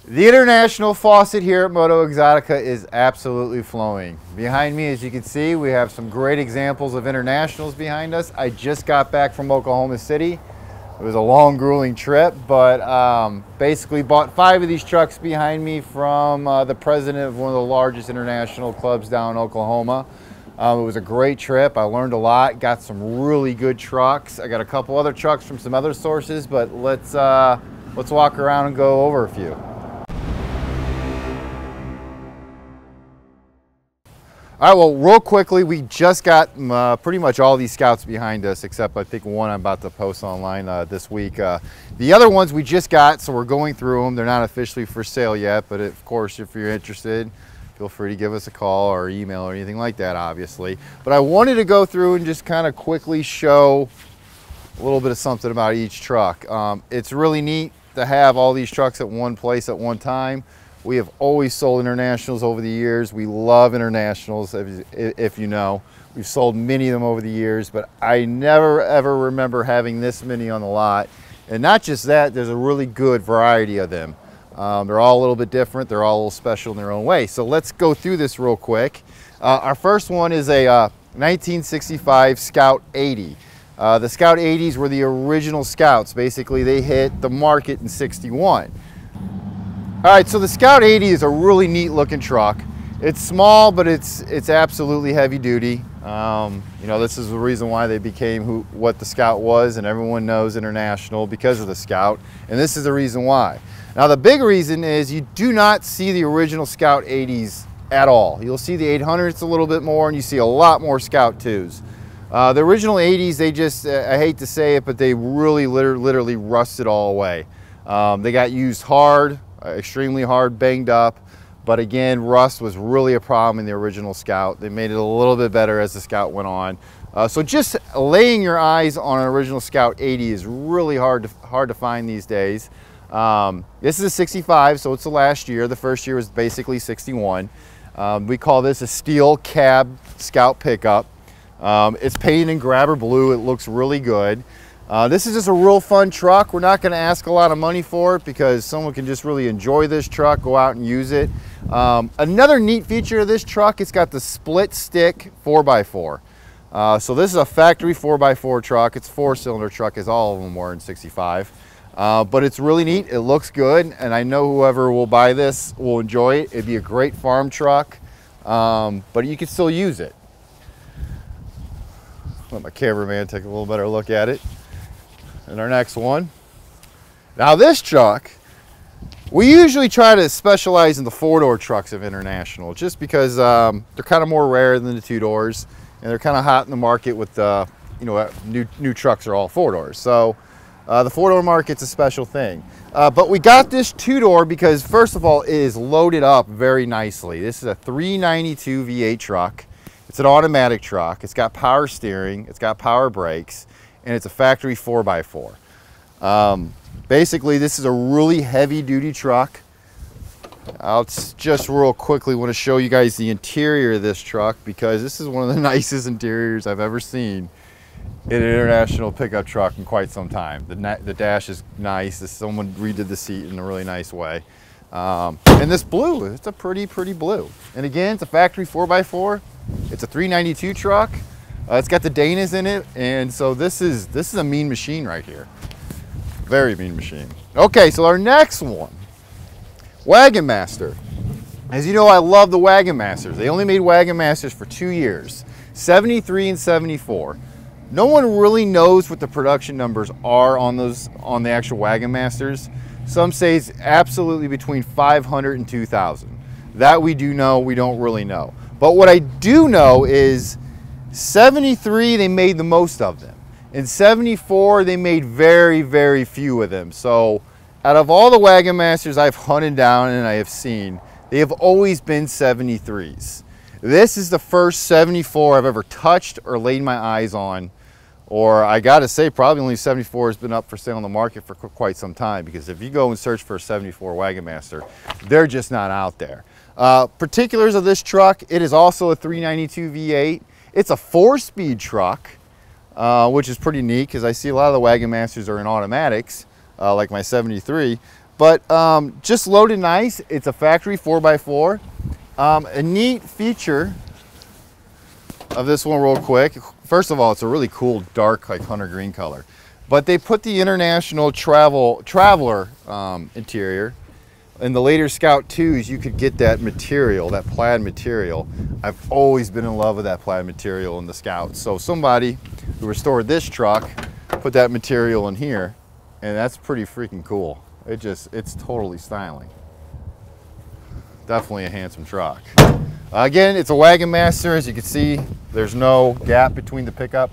The international faucet here at MotoeXotica is absolutely flowing. Behind me, as you can see, we have some great examples of internationals behind us. I just got back from Oklahoma City. It was a long, grueling trip, but basically bought 5 of these trucks behind me from the president of one of the largest international clubs down in Oklahoma. It was a great trip. I learned a lot, got some really good trucks. I got a couple other trucks from some other sources, but let's walk around and go over a few. All right, well, real quickly, we just got pretty much all these Scouts behind us, except I think one I'm about to post online this week. The other ones we just got, so we're going through them. They're not officially for sale yet, but of course, if you're interested, feel free to give us a call or email or anything like that, obviously. But I wanted to go through and just kind of quickly show a little bit of something about each truck. It's really neat to have all these trucks at one place at one time. We have always sold internationals over the years. We love internationals, if you know. We've sold many of them over the years, but I never ever remember having this many on the lot. And not just that, there's a really good variety of them. They're all a little bit different. They're all a little special in their own way. So let's go through this real quick. Our first one is a 1965 Scout 80. The Scout 80s were the original Scouts. Basically, they hit the market in '61. All right, so the Scout 80 is a really neat looking truck. It's small, but it's absolutely heavy duty. You know, this is the reason why they became what the Scout was, and everyone knows international because of the Scout, and this is the reason why. Now, the big reason is you do not see the original Scout 80s at all. You'll see the 800s a little bit more, and you see a lot more Scout 2s. The original 80s, they just, I hate to say it, but they really literally rusted all away. They got used hard, extremely hard, banged up, but again, rust was really a problem in the original Scout. They made it a little bit better as the Scout went on. So just laying your eyes on an original Scout 80 is really hard to find these days. This is a 65, so it's the last year. The first year was basically 61. We call this a steel cab Scout pickup. It's painted in grabber blue. It looks really good. This is just a real fun truck. We're not going to ask a lot of money for it because someone can just really enjoy this truck, go out and use it. Another neat feature of this truck, it's got the split stick 4x4. So this is a factory 4x4 truck. It's a 4-cylinder truck, as all of them were in '65. But it's really neat. It looks good, and I know whoever will buy this will enjoy it. It'd be a great farm truck, but you can still use it. Let my cameraman take a little better look at it. And our next one. Now this truck, we usually try to specialize in the 4-door trucks of international, just because they're kind of more rare than the 2-doors, and they're kind of hot in the market with you know, new trucks are all 4-doors. So the 4-door market's a special thing. But we got this 2-door because, first of all, it is loaded up very nicely. This is a 392 V8 truck. It's an automatic truck. It's got power steering. It's got power brakes. And it's a factory 4x4. Basically, this is a really heavy duty truck. I'll just real quickly want to show you guys the interior of this truck, because this is one of the nicest interiors I've ever seen in an international pickup truck in quite some time. The dash is nice. Someone redid the seat in a really nice way. And this blue, it's a pretty blue. And again, it's a factory 4x4. It's a 392 truck. It's got the Danas in it, and so this is a mean machine right here. Very mean machine. Okay, so our next one, Wagon Master. As you know, I love the Wagon Masters. They only made Wagon Masters for 2 years, '73 and '74. No one really knows what the production numbers are on the actual Wagon Masters. Some say it's absolutely between 500 and 2,000. That we do know. We don't really know. But what I do know is '73, they made the most of them. In '74, they made very few of them. So out of all the Wagon Masters I've hunted down and I have seen, they have always been '73s. This is the first '74 I've ever touched or laid my eyes on. Or I gotta say, probably only '74 has been up for sale on the market for quite some time, because if you go and search for a '74 Wagon Master, they're just not out there. Particulars of this truck, it is also a 392 V8. It's a 4-speed truck, which is pretty neat, because I see a lot of the Wagon Masters are in automatics, like my '73. But just loaded nice. It's a factory 4x4. A neat feature of this one real quick. First of all, it's a really cool dark like hunter green color. But they put the International Traveler interior. In the later Scout 2s, you could get that material, that plaid material. I've always been in love with that plaid material in the Scouts. So somebody who restored this truck put that material in here, and that's pretty freaking cool. It's totally styling. Definitely a handsome truck. Again, it's a Wagon Master. As you can see, there's no gap between the pickup.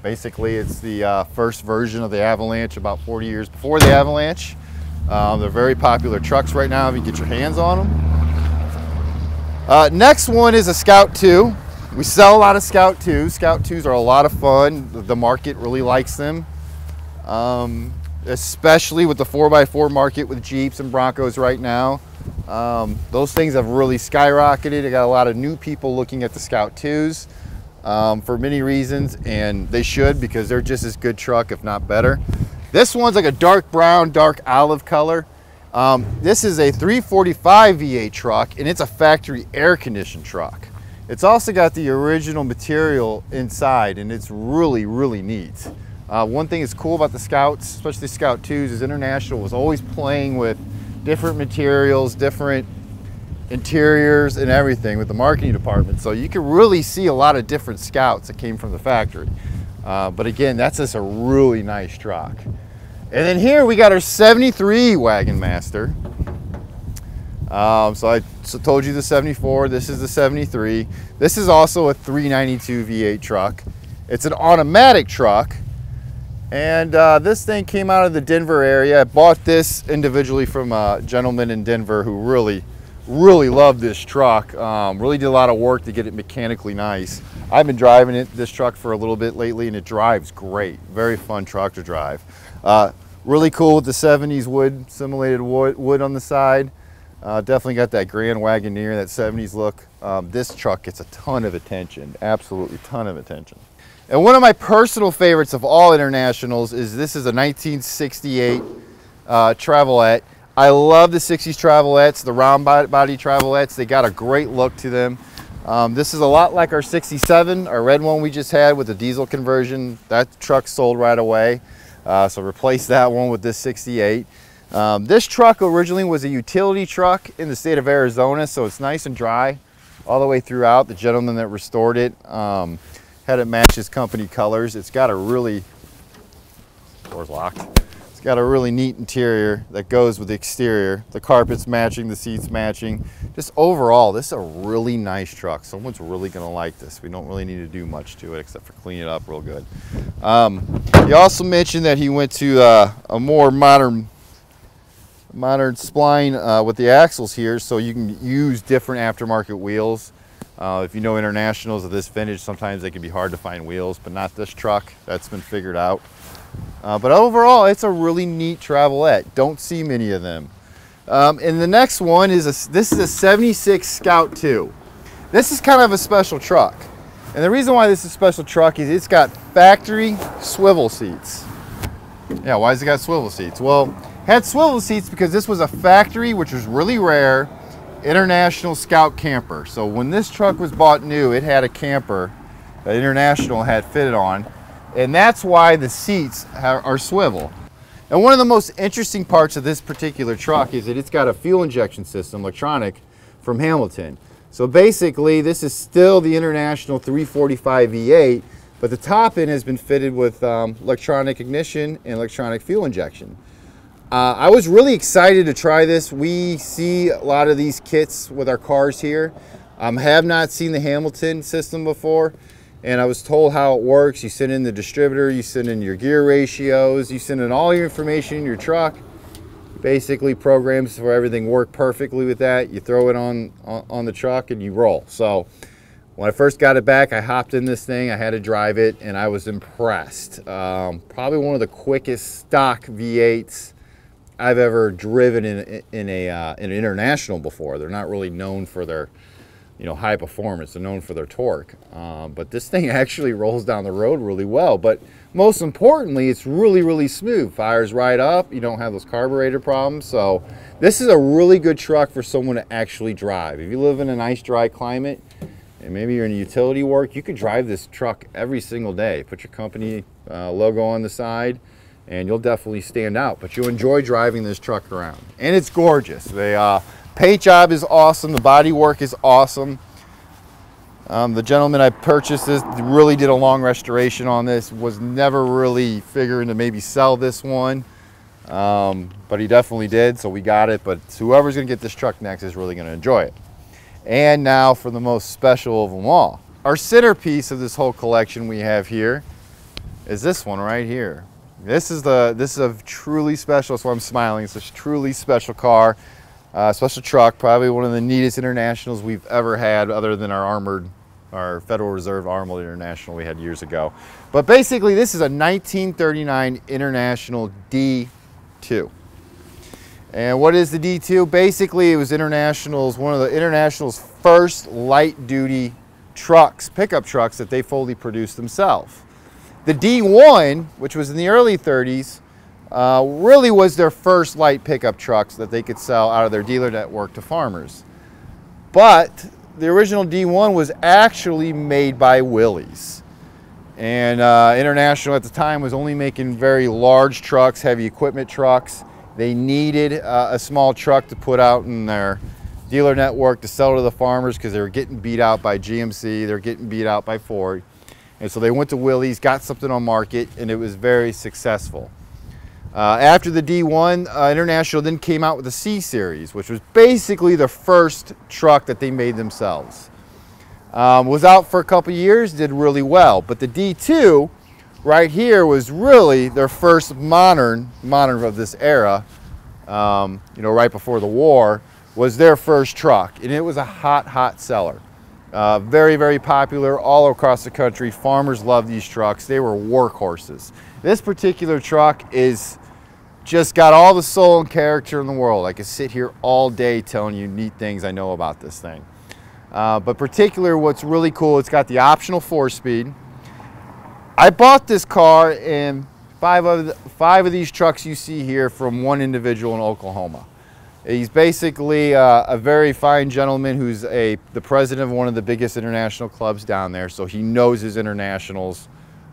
Basically, it's the first version of the Avalanche, about 40 years before the Avalanche. They're very popular trucks right now if you get your hands on them. Next one is a Scout 2. We sell a lot of Scout 2s. Scout 2s are a lot of fun. The market really likes them, especially with the 4x4 market with Jeeps and Broncos right now. Those things have really skyrocketed. I got a lot of new people looking at the Scout 2s for many reasons, and they should, because they're just as good truck, if not better. This one's like a dark brown, dark olive color. This is a 345 V8 truck, and it's a factory air-conditioned truck. It's also got the original material inside, and it's really, really neat. One thing that's cool about the Scouts, especially Scout 2s, is International was always playing with different materials, different interiors, and everything with the marketing department. So you can really see a lot of different Scouts that came from the factory. But again, that's just a really nice truck. And then here we got our 73 Wagon Master. So I told you the 74, this is the 73. This is also a 392 V8 truck. It's an automatic truck. And this thing came out of the Denver area. I bought this individually from a gentleman in Denver who really loved this truck. Really did a lot of work to get it mechanically nice. I've been driving this truck for a little bit lately, and it drives great. Very fun truck to drive. Really cool with the 70s wood, simulated wood on the side. Definitely got that Grand Wagoneer, that 70s look. This truck gets a ton of attention, absolutely ton of attention. And one of my personal favorites of all Internationals is this is a 1968 Travelette. I love the 60s Travelettes, the round body Travelettes. They got a great look to them. This is a lot like our 67, our red one we just had with the diesel conversion. That truck sold right away. So replace that one with this 68. This truck originally was a utility truck in the state of Arizona, so it's nice and dry all the way throughout. The gentleman that restored it had it match his company colors. It's got a really, door's locked. It's got a really neat interior that goes with the exterior. The carpet's matching, the seats matching. Just overall, this is a really nice truck. Someone's really gonna like this. We don't really need to do much to it except for clean it up real good. He also mentioned that he went to a more modern spline with the axles here, so you can use different aftermarket wheels. If you know Internationals of this vintage, sometimes they can be hard to find wheels, but not this truck. That's been figured out. But overall, it's a really neat Travelette. Don't see many of them. And the next one is this is a 76 Scout 2. This is kind of a special truck. And the reason why this is a special truck is it's got factory swivel seats. Yeah, why has it got swivel seats? Well, it had swivel seats because this was a factory, which was really rare, International Scout camper. So when this truck was bought new, it had a camper that International had fitted on. And that's why the seats are swivel. And one of the most interesting parts of this particular truck is that it's got a fuel injection system, electronic, from Hamilton. So basically, this is still the International 345 V8, but the top end has been fitted with electronic ignition and electronic fuel injection. I was really excited to try this. We see a lot of these kits with our cars here. Have not seen the Hamilton system before, and I was told how it works. You send in the distributor, you send in your gear ratios, you send in all your information in your truck. Basically programs for everything work perfectly with that. You throw it on the truck and you roll. So when I first got it back, I hopped in this thing, I had to drive it, and I was impressed. Probably one of the quickest stock V8s I've ever driven in an International before. They're not really known for their high performance. They're known for their torque. But this thing actually rolls down the road really well. But most importantly, it's really, really smooth. Fires right up. You don't have those carburetor problems. So this is a really good truck for someone to actually drive. If you live in a nice dry climate and maybe you're in utility work, you could drive this truck every single day. Put your company logo on the side and you'll definitely stand out. But you'll enjoy driving this truck around. And it's gorgeous. The paint job is awesome. The body work is awesome. The gentleman I purchased this really did a long restoration on this. Was never really figuring to maybe sell this one. But he definitely did, so we got it. But whoever's going to get this truck next is really going to enjoy it. And now for the most special of them all. Our centerpiece of this whole collection we have here is this one right here. This is a truly special, that's why I'm smiling. It's a truly special car, special truck, probably one of the neatest internationals we've ever had other than our Federal Reserve Armored International we had years ago. But basically this is a 1939 International D2. And what is the D2? Basically it was one of the International's first light duty trucks, pickup trucks that they fully produced themselves. The D1, which was in the early 30s, really was their first light pickup trucks that they could sell out of their dealer network to farmers. But the original D1 was actually made by Willys. And International at the time was only making very large trucks, heavy equipment trucks. They needed a small truck to put out in their dealer network to sell to the farmers because they were getting beat out by GMC, they were getting beat out by Ford. And so they went to Willys, got something on market, and it was very successful. After the D1, International then came out with the C Series, which was basically the first truck that they made themselves. Was out for a couple years, did really well. But the D2 right here was really their first modern of this era, right before the war, was their first truck. And it was a hot seller. Very, very popular all across the country. Farmers love these trucks. They were workhorses. This particular truck is just got all the soul and character in the world. I could sit here all day telling you neat things I know about this thing. But particular, what's really cool, it's got the optional 4-speed. I bought this car and five of these trucks you see here from one individual in Oklahoma. He's basically a very fine gentleman who's the president of one of the biggest international clubs down there, so he knows his internationals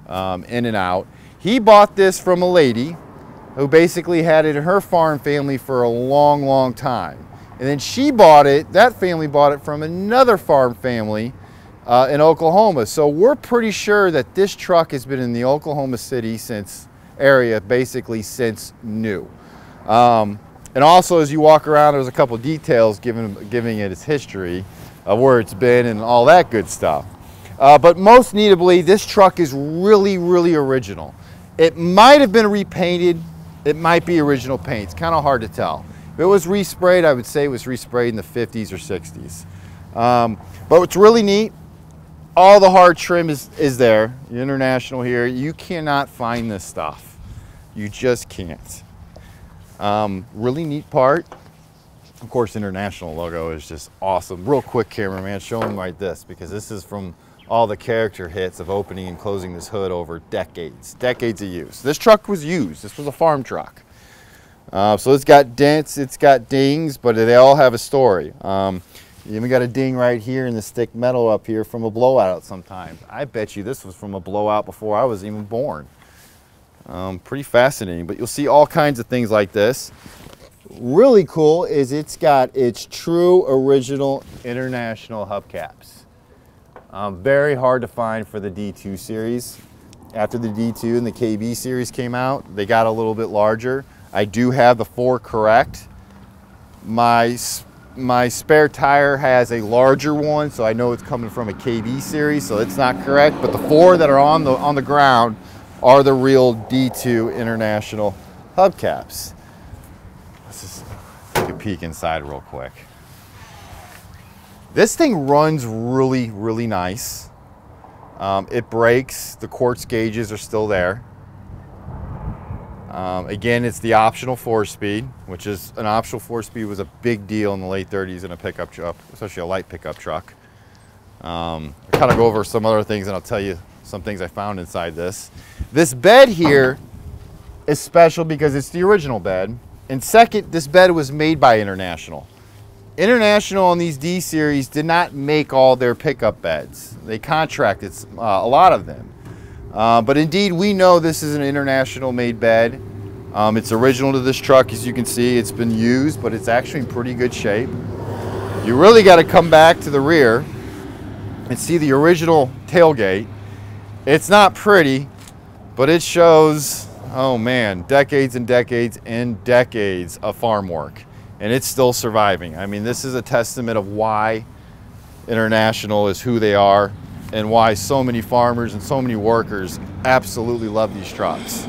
in and out. He bought this from a lady who basically had it in her farm family for a long time. And then she bought it, that family bought it from another farm family in Oklahoma. So we're pretty sure that this truck has been in the Oklahoma City area basically since new. And also, as you walk around, there's a couple details giving it its history of where it's been and all that good stuff. But most notably, this truck is really original. It might have been repainted. It might be original paint. It's kind of hard to tell. If it was resprayed, I would say it was resprayed in the 50s or 60s. But what's really neat, all the hard trim is there. The International here, you cannot find this stuff. You just can't. Really neat part. Of course, International logo is just awesome. Real quick, cameraman, show them like this, because this is from all the character hits of opening and closing this hood over decades of use. This truck was used. This was a farm truck. So it's got dents, it's got dings, but they all have a story. You even got a ding right here in the stick metal up here from a blowout sometimes. I bet you this was from a blowout before I was even born. Pretty fascinating, but you'll see all kinds of things like this. Really cool is it's got its true original International hubcaps. Very hard to find for the D2 series. After the D2 and the KB series came out, they got a little bit larger. I do have the 4 correct. My spare tire has a larger one, so I know it's coming from a KB series, so it's not correct. But the 4 that are on the ground are the real D2 International hubcaps. Let's just take a peek inside real quick. This thing runs really nice. It brakes. The quartz gauges are still there. Again, it's the optional 4-speed, which is an optional 4-speed was a big deal in the late 30s in a pickup truck, especially a light pickup truck. I'll kind of go over some other things and I'll tell you some things I found inside this. This bed here is special because it's the original bed. And second, this bed was made by International. International on these D series did not make all their pickup beds. They contracted a lot of them. But indeed, we know this is an International made bed. It's original to this truck, as you can see. It's been used, but it's actually in pretty good shape. You really got to come back to the rear and see the original tailgate. It's not pretty, but it shows, oh man, decades and decades and decades of farm work. And it's still surviving. I mean, this is a testament of why International is who they are and why so many farmers and so many workers absolutely love these trucks.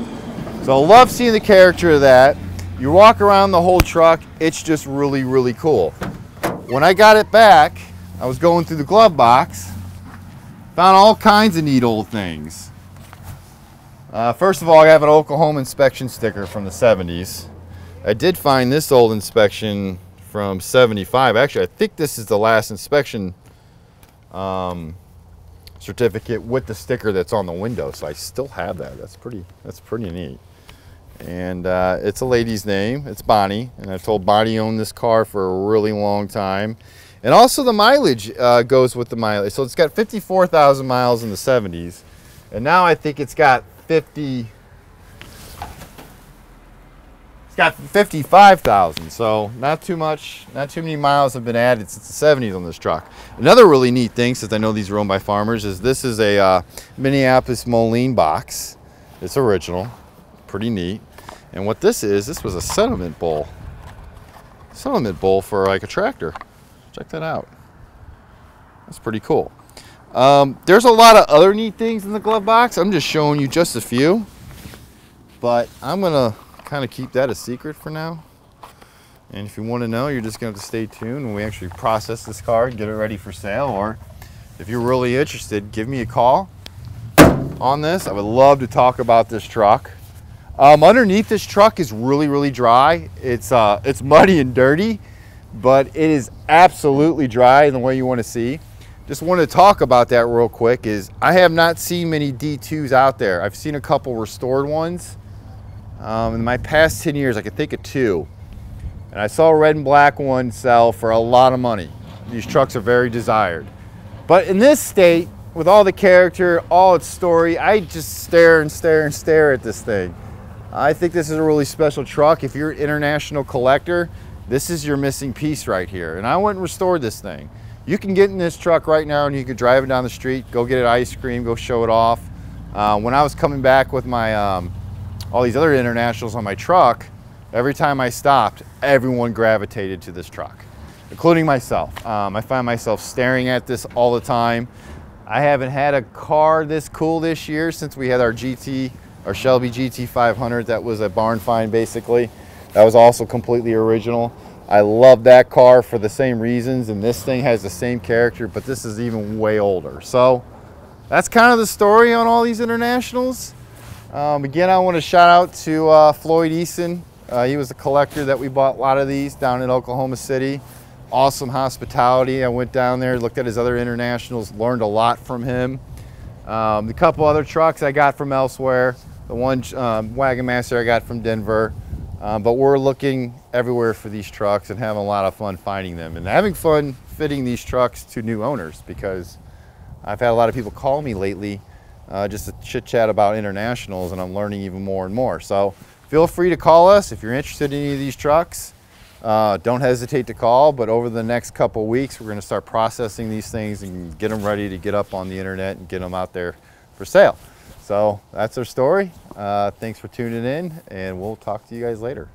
So I love seeing the character of that. You walk around the whole truck, it's just really, really cool. When I got it back, I was going through the glove box, found all kinds of neat old things. First of all, I have an Oklahoma inspection sticker from the 70s. I did find this old inspection from 75. Actually, I think this is the last inspection certificate with the sticker that's on the window. So I still have that. That's pretty neat. And it's a lady's name. It's Bonnie. And I've told Bonnie owned this car for a really long time. And also the mileage goes with the mileage. So it's got 54,000 miles in the 70s. And now I think it's got 55,000, so not too much, not too many miles have been added since the 70s on this truck. Another really neat thing, since I know these are owned by farmers, is this is a Minneapolis Moline box. It's original, pretty neat. And what this was a settlement bowl. Settlement bowl for like a tractor. Check that out. That's pretty cool. There's a lot of other neat things in the glove box. I'm just showing you just a few, but I'm gonna kind of keep that a secret for now. And if you want to know, you're just going to have to stay tuned when we actually process this car and get it ready for sale. Or if you're really interested, give me a call on this. I would love to talk about this truck. Underneath this truck is really, really dry. It's muddy and dirty, but it is absolutely dry in the way you want to see. Just want to talk about that real quick. I have not seen many D2s out there. I've seen a couple restored ones. In my past 10 years, I could think of two. And I saw a red and black one sell for a lot of money. These trucks are very desired. But in this state, with all the character, all its story, I just stare and stare and stare at this thing. I think this is a really special truck. If you're an International collector, this is your missing piece right here. And I went and restored this thing. You can get in this truck right now and you could drive it down the street, go get it ice cream, go show it off. When I was coming back with my all these other Internationals on my truck, every time I stopped, everyone gravitated to this truck, including myself. I find myself staring at this all the time. I haven't had a car this cool this year since we had our Shelby GT 500. That was a barn find, basically. That was also completely original. I love that car for the same reasons, and this thing has the same character, but this is even way older. So that's kind of the story on all these Internationals. Again, I want to shout out to Floyd Eason. He was the collector that we bought a lot of these down in Oklahoma City. Awesome hospitality. I went down there, looked at his other Internationals, learned a lot from him. The couple other trucks I got from elsewhere. The one Wagon Master I got from Denver. But we're looking everywhere for these trucks and having a lot of fun finding them and having fun fitting these trucks to new owners, because I've had a lot of people call me lately just to chit chat about Internationals, and I'm learning even more and more. So feel free to call us if you're interested in any of these trucks. Don't hesitate to call, but over the next couple weeks, we're gonna start processing these things and get them ready to get up on the internet and get them out there for sale. So that's our story. Thanks for tuning in, and we'll talk to you guys later.